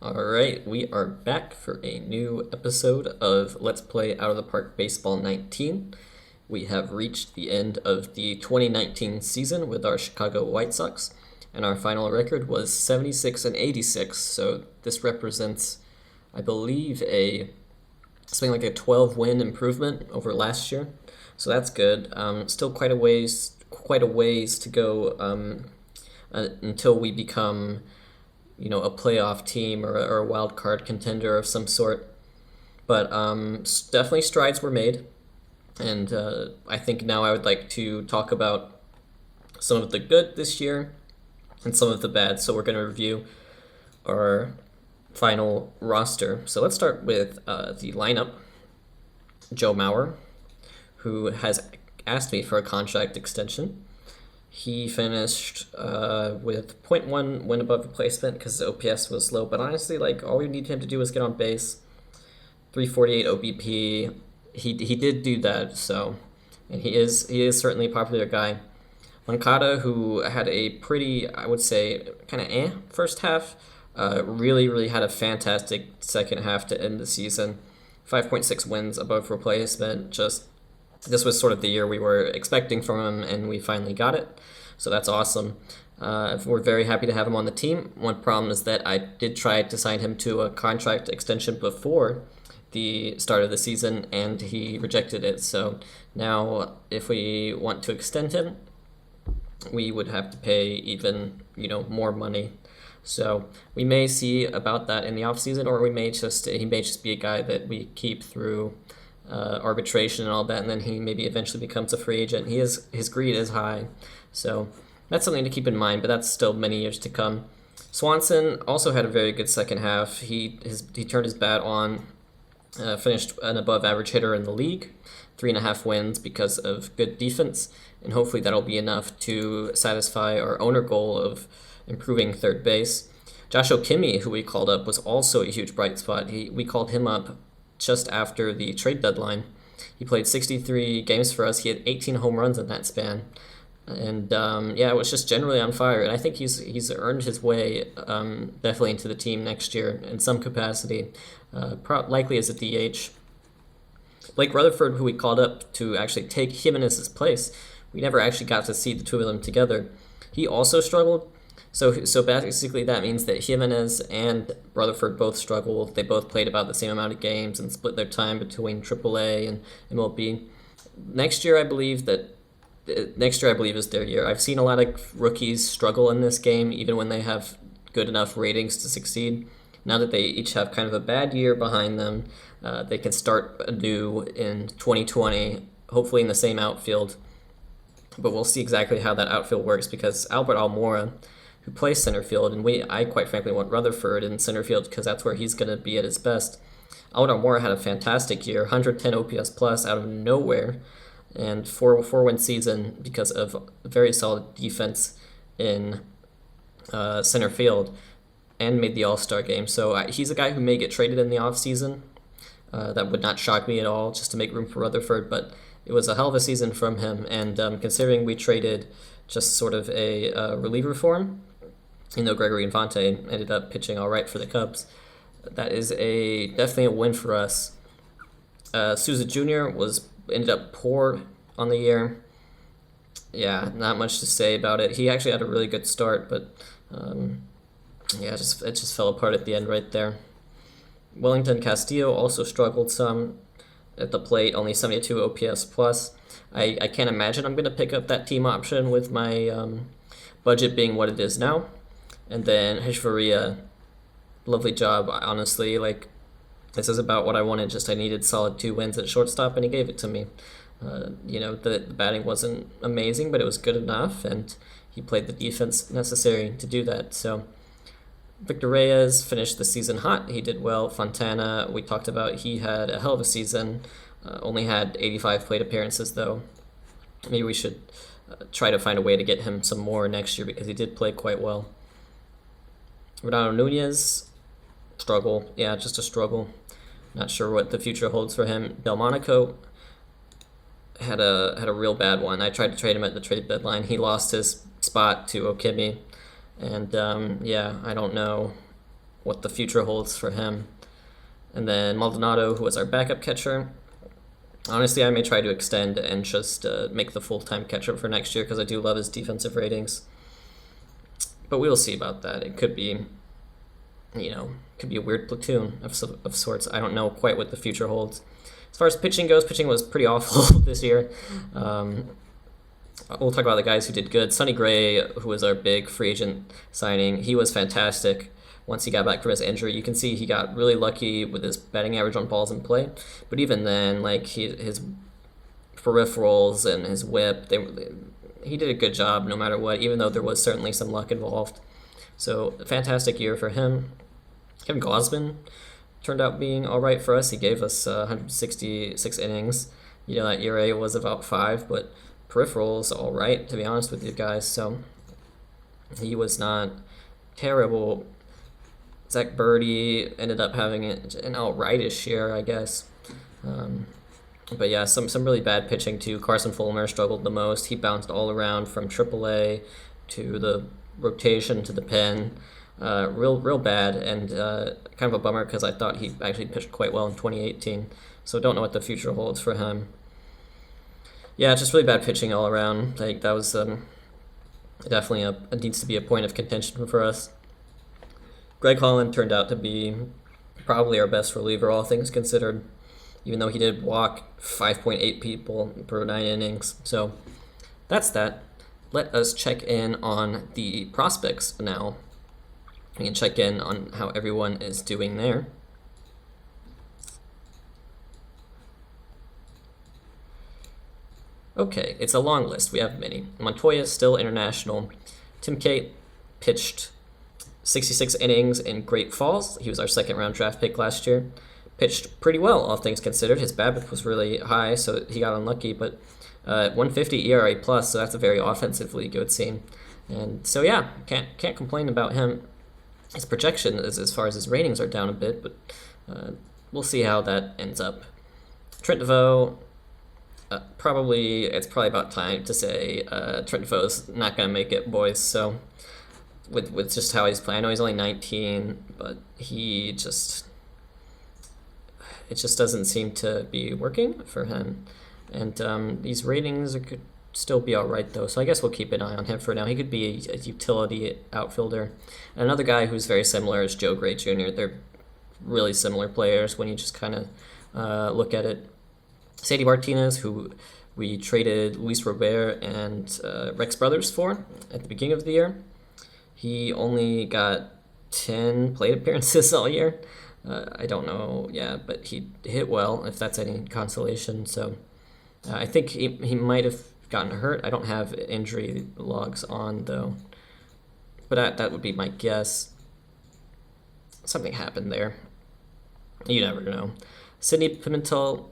Alright, we are back for a new episode of Let's Play Out of the Park Baseball 19. We have reached the end of the 2019 season with our Chicago White Sox, and our final record was 76 and 86, so this represents, I believe, something like a 12-win improvement over last year. So that's good. Still quite a ways to go until we become a playoff team or a wild card contender of some sort. But definitely strides were made. And I think now I would like to talk about some of the good this year and some of the bad. So we're going to review our final roster. So let's start with the lineup. Joe Mauer, who has asked me for a contract extension. He finished with .1 win above replacement because the OPS was low. But honestly, all we need him to do was get on base. 348 OBP. He did do that. So, and he is certainly a popular guy. Moncada, who had a pretty, I would say, kind of first half, really had a fantastic second half to end the season. 5.6 wins above replacement. This was sort of the year we were expecting from him, and we finally got it. So that's awesome. We're very happy to have him on the team. One problem is that I did try to sign him to a contract extension before the start of the season, and he rejected it. So now, if we want to extend him, we would have to pay even more money. So we may see about that in the offseason, or he may just be a guy that we keep through arbitration and all that, and then he maybe eventually becomes a free agent. His greed is high, so that's something to keep in mind. But that's still many years to come. Swanson also had a very good second half. He turned his bat on, finished an above average hitter in the league, 3.5 wins because of good defense, and hopefully that'll be enough to satisfy our owner goal of improving third base. Josh Okiemi, who we called up, was also a huge bright spot. We called him up just after the trade deadline. He played 63 games for us. He had 18 home runs in that span. And it was just generally on fire. And I think he's earned his way definitely into the team next year in some capacity, likely as a DH. Blake Rutherford, who we called up to actually take Jimenez's place, we never actually got to see the two of them together. He also struggled. So basically that means that Jimenez and Rutherford both struggled. They both played about the same amount of games and split their time between AAA and MLB. Next year, I believe is their year. I've seen a lot of rookies struggle in this game, even when they have good enough ratings to succeed. Now that they each have kind of a bad year behind them, they can start anew in 2020, hopefully in the same outfield. But we'll see exactly how that outfield works, because Albert Almora, who plays center field, and I quite frankly want Rutherford in center field because that's where he's going to be at his best. Albert Almora had a fantastic year, 110 OPS plus out of nowhere, and 4-win season because of very solid defense in center field, and made the All-Star game. So he's a guy who may get traded in the offseason. That would not shock me at all, just to make room for Rutherford, but it was a hell of a season from him, and considering we traded just sort of a reliever for him, Gregory Infante ended up pitching all right for the Cubs, that is definitely a win for us. Souza Jr. ended up poor on the year. Yeah, not much to say about it. He actually had a really good start, but it just fell apart at the end right there. Wellington Castillo also struggled some at the plate, only 72 OPS plus. I can't imagine I'm going to pick up that team option with my budget being what it is now. And then Heshvaria, lovely job, honestly. This is about what I wanted, just I needed solid 2 wins at shortstop, and he gave it to me. The batting wasn't amazing, but it was good enough, and he played the defense necessary to do that. So Victor Reyes finished the season hot. He did well. Fontana, we talked about, he had a hell of a season. Only had 85 plate appearances, though. Maybe we should try to find a way to get him some more next year, because he did play quite well. Rodano Nunez, struggle. Yeah, just a struggle. Not sure what the future holds for him. Delmonico had a real bad one. I tried to trade him at the trade deadline. He lost his spot to Okiemi, and I don't know what the future holds for him. And then Maldonado, who was our backup catcher. Honestly, I may try to extend and just make the full-time catcher for next year because I do love his defensive ratings. But we'll see about that. It could be, could be a weird platoon of sorts. I don't know quite what the future holds. As far as pitching goes, pitching was pretty awful this year. We'll talk about the guys who did good. Sonny Gray, who was our big free agent signing, he was fantastic. Once he got back from his injury, you can see he got really lucky with his batting average on balls in play. But even then, his peripherals and his whip, he did a good job no matter what, even though there was certainly some luck involved. So, fantastic year for him. Kevin Gausman turned out being all right for us. He gave us 166 innings. That ERA was about 5, but peripherals all right, to be honest with you guys. So, he was not terrible. Zach Birdie ended up having an all-rightish year, I guess. But yeah, some really bad pitching too. Carson Fulmer struggled the most. He bounced all around from AAA to the rotation to the pen. Real bad, and kind of a bummer because I thought he actually pitched quite well in 2018. So don't know what the future holds for him. Yeah, just really bad pitching all around. That was definitely it needs to be a point of contention for us. Greg Holland turned out to be probably our best reliever, all things considered, even though he did walk 5.8 people per 9 innings. So that's that. Let us check in on the prospects now. We can check in on how everyone is doing there. Okay, it's a long list. We have many. Montoya, still international. Tim Cate pitched 66 innings in Great Falls. He was our second-round draft pick last year. Pitched pretty well, all things considered. His BABIP was really high, so he got unlucky, but 150 ERA plus, so that's a very offensively good scene. And so yeah, can't complain about him. His projection is, as far as his ratings, are down a bit, but we'll see how that ends up. Trent DeVoe, it's probably about time to say Trent DeVoe's not going to make it, boys. So with just how he's playing, I know he's only 19, but it just doesn't seem to be working for him. And these ratings could still be all right, though, so I guess we'll keep an eye on him for now. He could be a utility outfielder. And another guy who's very similar is Joe Gray Jr. They're really similar players when you just kind of look at it. Sadie Martinez, who we traded Luis Robert and Rex Brothers for at the beginning of the year. He only got 10 plate appearances all year. I don't know, but he hit well, if that's any consolation. So I think he might have gotten hurt. I don't have injury logs on, though. But that would be my guess. Something happened there. You never know. Sidney Pimentel,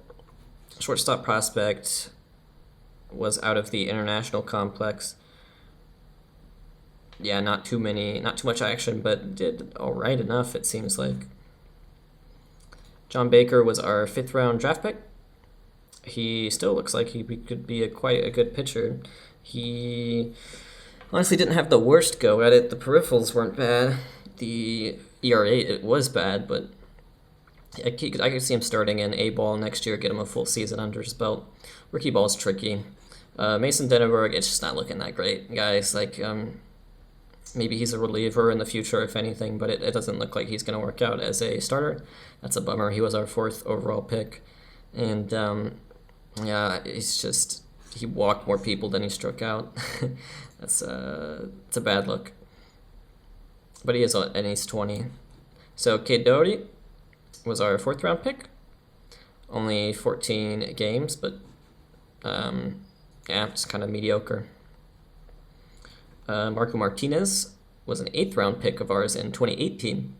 shortstop prospect, was out of the international complex. Yeah, not too much action, but did all right enough, it seems like. John Baker was our 5th round draft pick. He still looks like he could be quite a good pitcher. He honestly didn't have the worst go at it. The peripherals weren't bad. The ERA, it was bad, but I could see him starting in A-ball next year, get him a full season under his belt. Rookie ball's tricky. Mason Denneberg, it's just not looking that great, guys. Maybe he's a reliever in the future, if anything, but it doesn't look like he's going to work out as a starter. That's a bummer. He was our 4th overall pick. And, he walked more people than he struck out. It's a bad look. But he is, and he's 20. So, Cade Doherty was our 4th round pick. Only 14 games, but, just kind of mediocre. Marco Martinez was an 8th round pick of ours in 2018.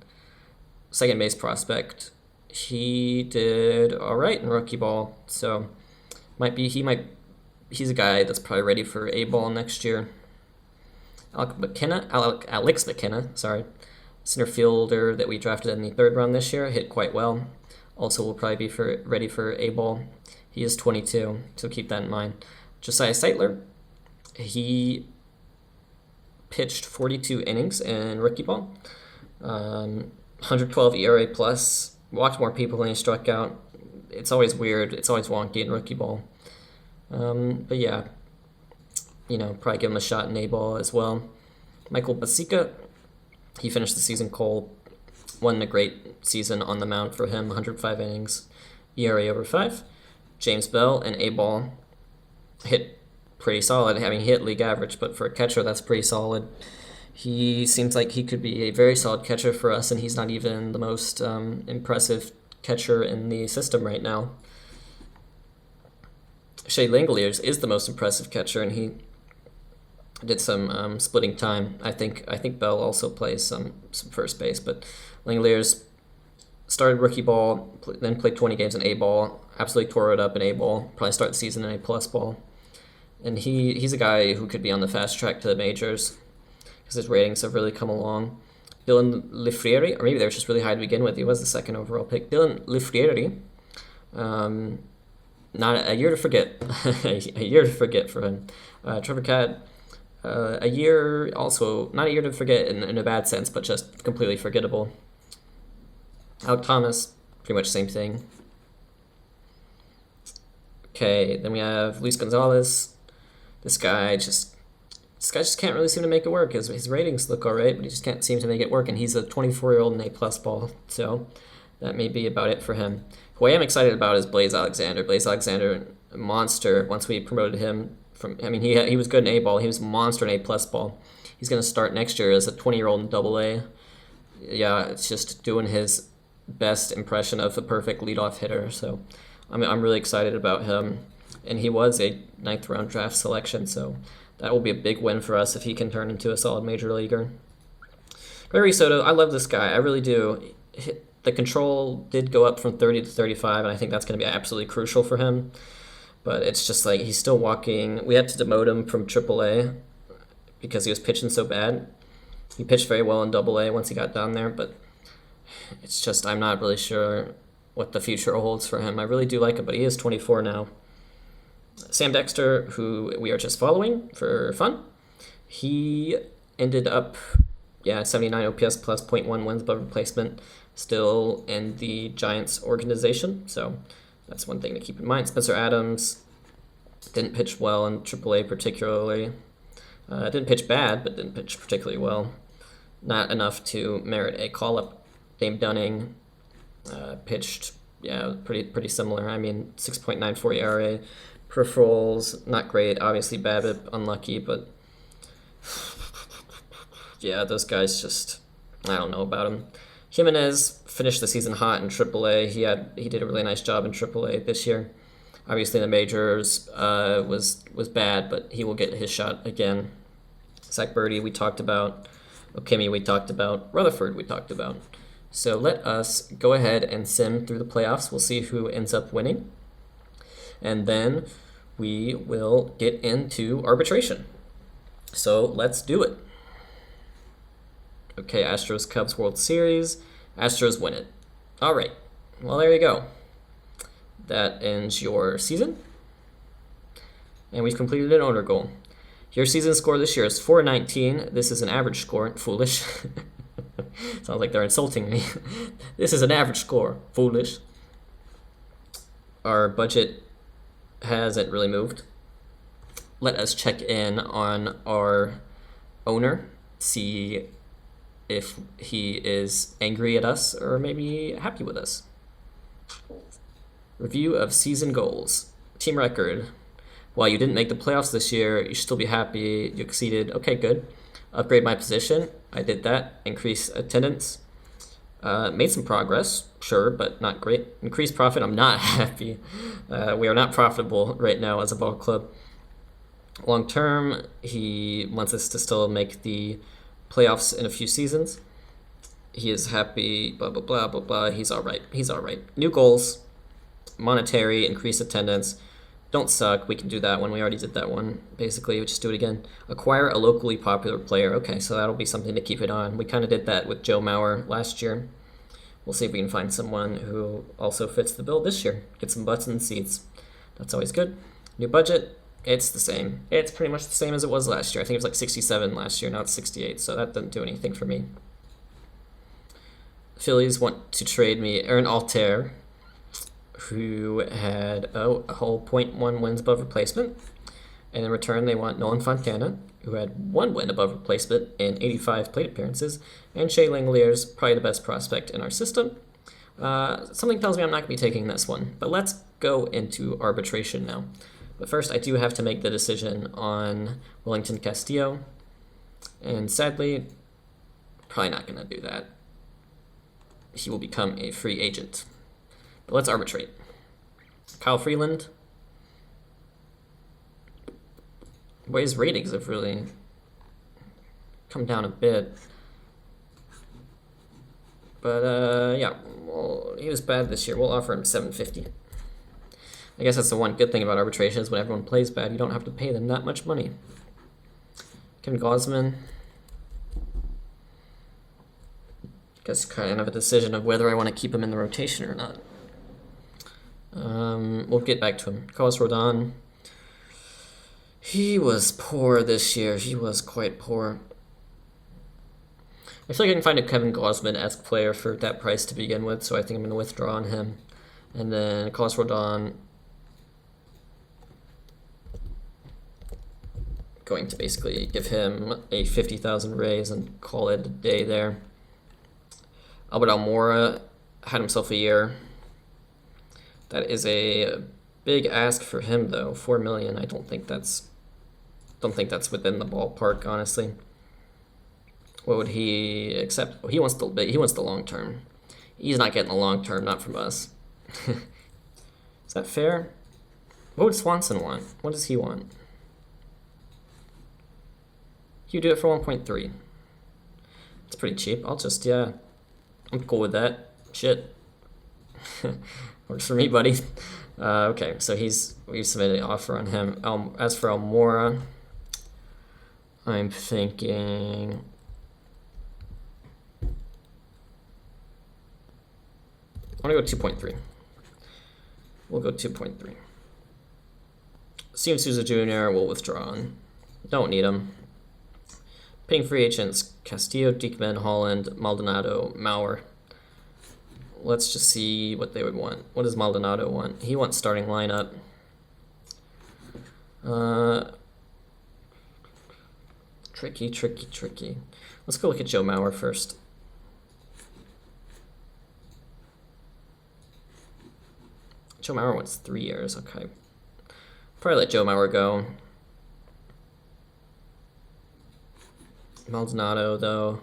Second base prospect. He did all right in rookie ball, so he's a guy that's probably ready for A-ball next year. Alex McKenna, center fielder that we drafted in the 3rd round this year, hit quite well. Also will probably be ready for A-ball. He is 22, so keep that in mind. Josiah Seitler, he pitched 42 innings in rookie ball. 112 ERA plus, walked more people than he struck out. It's always weird. It's always wonky in rookie ball. But yeah, probably give him a shot in A-ball as well. Michael Basica, he finished the season cold. Wasn't a great season on the mound for him. 105 innings, ERA over 5. James Bell in A-ball hit pretty solid. I mean, he hit league average, but for a catcher, that's pretty solid. He seems like he could be a very solid catcher for us, and he's not even the most impressive catcher in the system right now. Shea Langoliers is the most impressive catcher, and he did some splitting time. I think Bell also plays some first base, but Langoliers started rookie ball, then played 20 games in A-ball, absolutely tore it up in A-ball, probably start the season in A-plus ball. And he's a guy who could be on the fast track to the majors because his ratings have really come along. Dylan Lifrieri, or maybe they were just really high to begin with. He was the second overall pick. Dylan Lifrieri, not a year to forget. A year to forget for him. Trevor Cadd, a year also, not a year to forget in a bad sense, but just completely forgettable. Alec Thomas, pretty much same thing. Okay, then we have Luis Gonzalez. This guy just can't really seem to make it work. His ratings look all right, but he just can't seem to make it work, and he's a 24-year-old in A-plus ball, so that may be about it for him. Who I am excited about is Blaze Alexander. Blaze Alexander, a monster. Once we promoted him he was good in A-ball. He was a monster in A-plus ball. He's going to start next year as a 20-year-old in AA. Yeah, it's just doing his best impression of the perfect leadoff hitter, so I'm really excited about him. And he was a 9th-round draft selection, so that will be a big win for us if he can turn into a solid major leaguer. Gregory Soto, I love this guy. I really do. The control did go up from 30 to 35, and I think that's going to be absolutely crucial for him. But it's just like he's still walking. We had to demote him from AAA because he was pitching so bad. He pitched very well in AA once he got down there, but it's just I'm not really sure what the future holds for him. I really do like him, but he is 24 now. Sam Dexter, who we are just following for fun, he ended up, 79 OPS plus, .1 wins above replacement, still in the Giants organization, so that's one thing to keep in mind. Spencer Adams didn't pitch well in AAA particularly. Didn't pitch bad, but didn't pitch particularly well. Not enough to merit a call-up. Dame Dunning pitched, pretty similar. I mean, 6.94 ERA. Peripherals, not great. Obviously, BABIP, unlucky, but yeah, those guys just, I don't know about them. Jimenez finished the season hot in AAA. He did a really nice job in AAA this year. Obviously, the majors was bad, but he will get his shot again. Zach Birdie, we talked about. Okemi, we talked about. Rutherford, we talked about. So let us go ahead and sim through the playoffs. We'll see who ends up winning. And then we will get into arbitration. So let's do it. Okay, Astros Cubs World Series. Astros win it. All right. Well, there you go. That ends your season. And we've completed an owner goal. Your season score this year is 419. This is an average score. Foolish. Sounds like they're insulting me. This is an average score. Foolish. Our budget hasn't really moved. Let us check in on our owner, see if he is angry at us or maybe happy with us. Review of season goals. Team record. While you didn't make the playoffs this year, you should still be happy. You exceeded. Okay, good. Upgrade my position. I did that. Increase attendance. Made some progress, sure, but not great. Increased profit, I'm not happy. We are not profitable right now as a ball club. Long term, he wants us to still make the playoffs in a few seasons. He is happy, blah, blah, blah, blah, blah. He's all right. New goals, monetary, increased attendance. Don't suck. We can do that one. We already did that one. Basically, we just do it again. Acquire a locally popular player. Okay, so that'll be something to keep it on. We kind of did that with Joe Mauer last year. We'll see if we can find someone who also fits the bill this year. Get some butts in seats. That's always good. New budget. It's the same. It's pretty much the same as it was last year. I think it was like 67 last year. Now it's 68, so that doesn't do anything for me. Phillies want to trade me Aaron Altair, who had a whole .1 wins above replacement. And in return, they want Nolan Fontana, who had 1 win above replacement and 85 plate appearances. And Shea Langlier's probably the best prospect in our system. Something tells me I'm not going to be taking this one. But let's go into arbitration now. But first, I do have to make the decision on Wellington Castillo. And sadly, probably not going to do that. He will become a free agent. But let's arbitrate. Kyle Freeland. Boy, his ratings have really come down a bit. But, yeah, well, he was bad this year. We'll offer him $750. I guess that's the one good thing about arbitration is when everyone plays bad, you don't have to pay them that much money. Kevin Gausman. Guess kind of a decision of whether I want to keep him in the rotation or not. We'll get back to him. Carlos Rodon. He was poor this year. He was quite poor. I feel like I can find a Kevin Gausman-esque player for that price to begin with, so I think I'm going to withdraw on him. And then Carlos Rodon, going to basically give him a 50,000 raise and call it a day there. Albert Almora had himself a year. That is a big ask for him, though. $4 million. I don't think that's within the ballpark, honestly. What would he accept? Oh, he wants the long term. He's not getting the long term, not from us. Is that fair? What would Swanson want? What does he want? You do it for 1.3. It's pretty cheap. I'm cool with that. Shit. Works for me, buddy. Okay, so we've submitted an offer on him. As for Almora, I'm thinking I want to go 2.3. We'll go 2.3. Steven Souza Jr. will withdraw on. Don't need him. Paying free agents, Castillo, Diekman, Holland, Maldonado, Mauer. Let's just see what they would want. What does Maldonado want? He wants starting lineup. Tricky. Let's go look at Joe Mauer first. Joe Mauer wants 3 years. Okay. Probably let Joe Mauer go. Maldonado, though.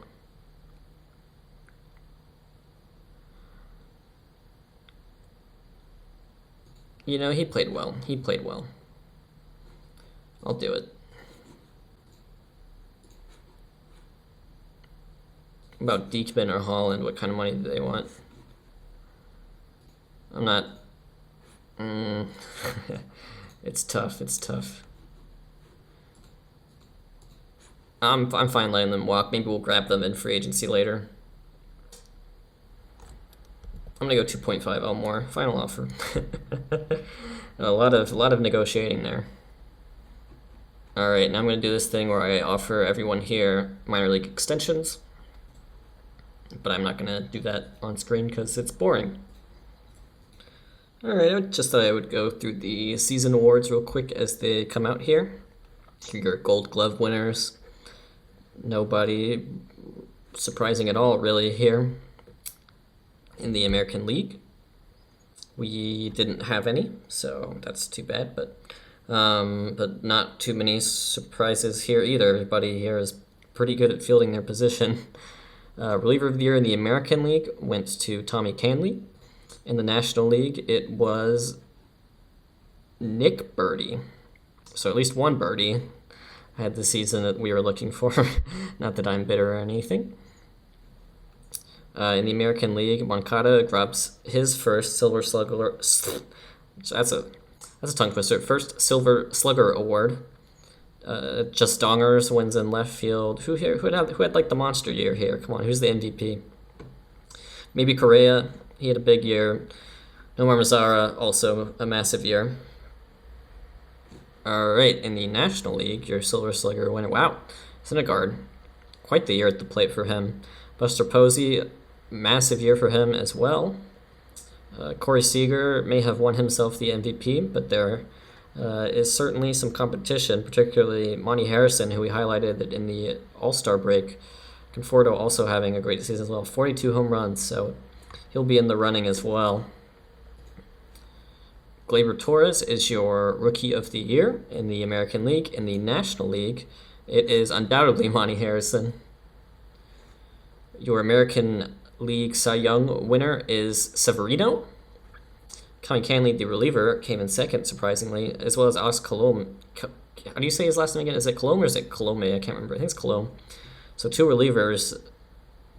You know, he played well. I'll do it. About Diekman or Holland, what kind of money do they want? I'm not... It's tough. I'm fine letting them walk. Maybe we'll grab them in free agency later. I'm gonna go 2.5 Elmore. Final offer. a lot of negotiating there. All right, now I'm gonna do this thing where I offer everyone here minor league extensions, but I'm not gonna do that on screen because it's boring. All right, I just thought I would go through the season awards real quick as they come out here. Your Gold Glove winners. Nobody surprising at all, really, here. In the American League, we didn't have any, so that's too bad. But not too many surprises here either. Everybody here is pretty good at fielding their position. Reliever of the Year in the American League went to Tommy Canley. In the National League, it was Nick Birdie. So at least one birdie had the season that we were looking for. Not that I'm bitter or anything. In the American League, Moncada grabs his first Silver Slugger. That's a tongue twister. First Silver Slugger award. Just Dongers wins in left field. Who had like the monster year here? Come on, who's the MVP? Maybe Correa. He had a big year. Nomar Mazara, also a massive year. All right, in the National League, your Silver Slugger winner. Wow, Syndergaard. Quite the year at the plate for him. Buster Posey, massive year for him as well. Corey Seager may have won himself the MVP, but there is certainly some competition, particularly Monty Harrison, who we highlighted in the All-Star break. Conforto also having a great season as well, 42 home runs, so he'll be in the running as well. Gleyber Torres is your Rookie of the Year in the American League. In the National League, it is undoubtedly Monty Harrison. Your American League Cy Young winner is Severino. Tommy Canley, the reliever, came in second, surprisingly, as well as Alex Colomé. How do you say his last name again? Is it Colomé or is it Colomé? I can't remember. I think it's Colomé. So 2 relievers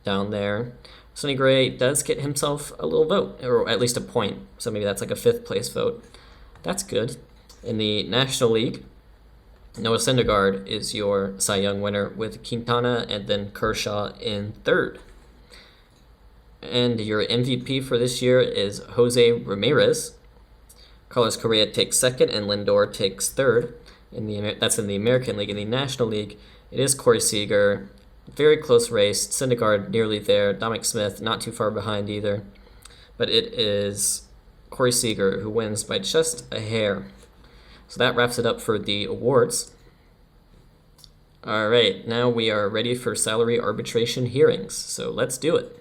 down there. Sonny Gray does get himself a little vote, or at least a point. So maybe that's like a 5th place vote. That's good. In the National League, Noah Syndergaard is your Cy Young winner with Quintana and then Kershaw in 3rd. And your MVP for this year is Jose Ramirez. Carlos Correa takes 2nd and Lindor takes 3rd. That's in the American League. In the National League, it is Corey Seager. Very close race. Syndergaard nearly there. Dominic Smith not too far behind either. But it is Corey Seager who wins by just a hair. So that wraps it up for the awards. All right, now we are ready for salary arbitration hearings. So let's do it.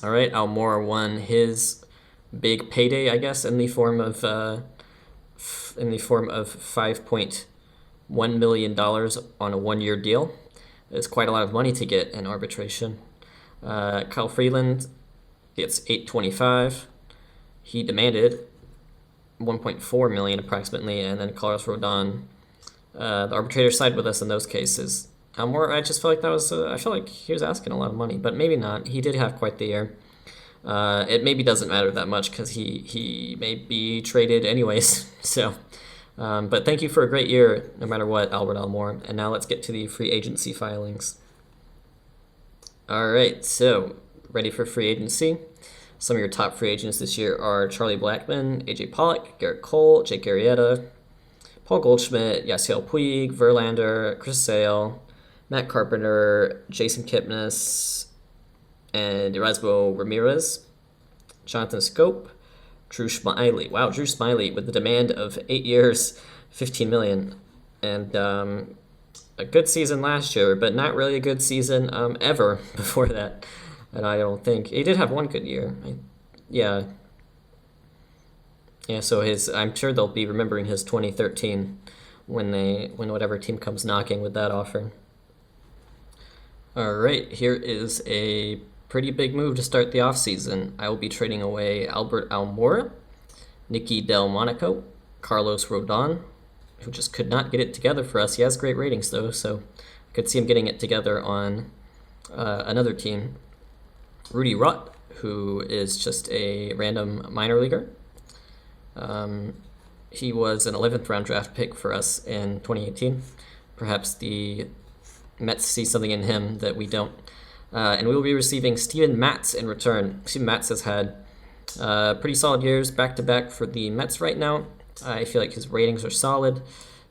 All right, Almora won his big payday, I guess, in the form of $5.1 million on a 1-year deal. It's quite a lot of money to get in arbitration. Kyle Freeland gets $825. He demanded $1.4 million approximately, and then Carlos Rodon. The arbitrator sided with us in those cases. I just felt like I felt like he was asking a lot of money, but maybe not. He did have quite the year. It maybe doesn't matter that much because he may be traded anyways. So, but thank you for a great year, no matter what, Albert Almora. And now let's get to the free agency filings. All right, so ready for free agency. Some of your top free agents this year are Charlie Blackmon, AJ Pollock, Garrett Cole, Jake Arrieta, Paul Goldschmidt, Yasiel Puig, Verlander, Chris Sale, Matt Carpenter, Jason Kipnis, and Erasmo Ramirez, Jonathan Scope, Drew Smiley. Wow, Drew Smiley with the demand of 8 years, $15 million. And a good season last year, but not really a good season ever before that. And I don't think he did have one good year. Yeah, so I'm sure they'll be remembering his 2013 when whatever team comes knocking with that offer. All right, here is a pretty big move to start the offseason. I will be trading away Albert Almora, Nicky Delmonico, Carlos Rodon, who just could not get it together for us. He has great ratings, though, so I could see him getting it together on another team. Rudy Rutt, who is just a random minor leaguer. He was an 11th round draft pick for us in 2018. Perhaps the Mets see something in him that we don't. And we will be receiving Steven Matz in return. Steven Matz has had pretty solid years back-to-back for the Mets right now. I feel like his ratings are solid.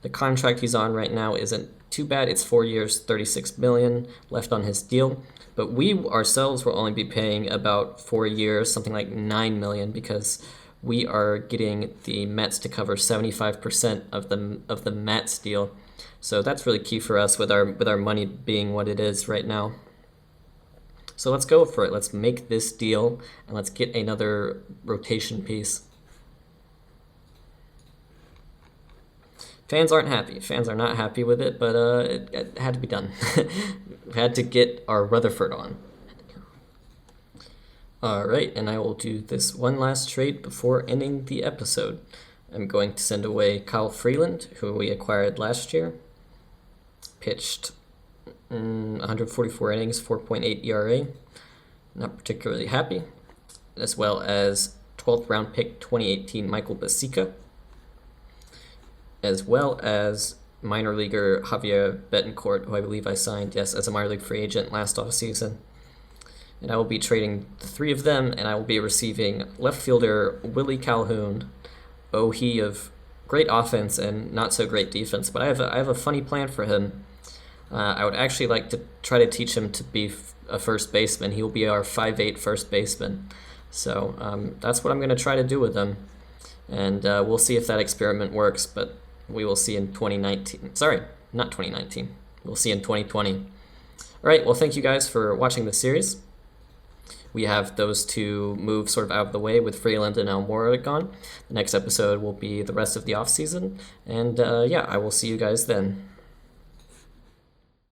The contract he's on right now isn't too bad. It's 4 years, $36 million left on his deal. But we ourselves will only be paying about 4 years, something like $9 million, because we are getting the Mets to cover 75% of the Mets deal. So that's really key for us with our money being what it is right now. So let's go for it. Let's make this deal and let's get another rotation piece. Fans aren't happy. Fans are not happy with it, but it had to be done. We had to get our Rutherford on. All right, and I will do this one last trade before ending the episode. I'm going to send away Kyle Freeland, who we acquired last year. Pitched 144 innings, 4.8 ERA. Not particularly happy. As well as 12th round pick 2018 Michael Basica. As well as minor leaguer Javier Betancourt, who I believe I signed, yes, as a minor league free agent last offseason. And I will be trading the 3 of them, and I will be receiving left fielder Willie Calhoun. Oh, he of great offense and not so great defense, but I have a funny plan for him. I would actually like to try to teach him to be a first baseman. He will be our 5'8" first baseman. So that's what I'm going to try to do with him. And we'll see if that experiment works, but we will see in 2019. Sorry, not 2019. We'll see in 2020. All right, well, thank you guys for watching the series. We have those two moves sort of out of the way with Freeland and Almora gone. The next episode will be the rest of the offseason. And yeah, I will see you guys then.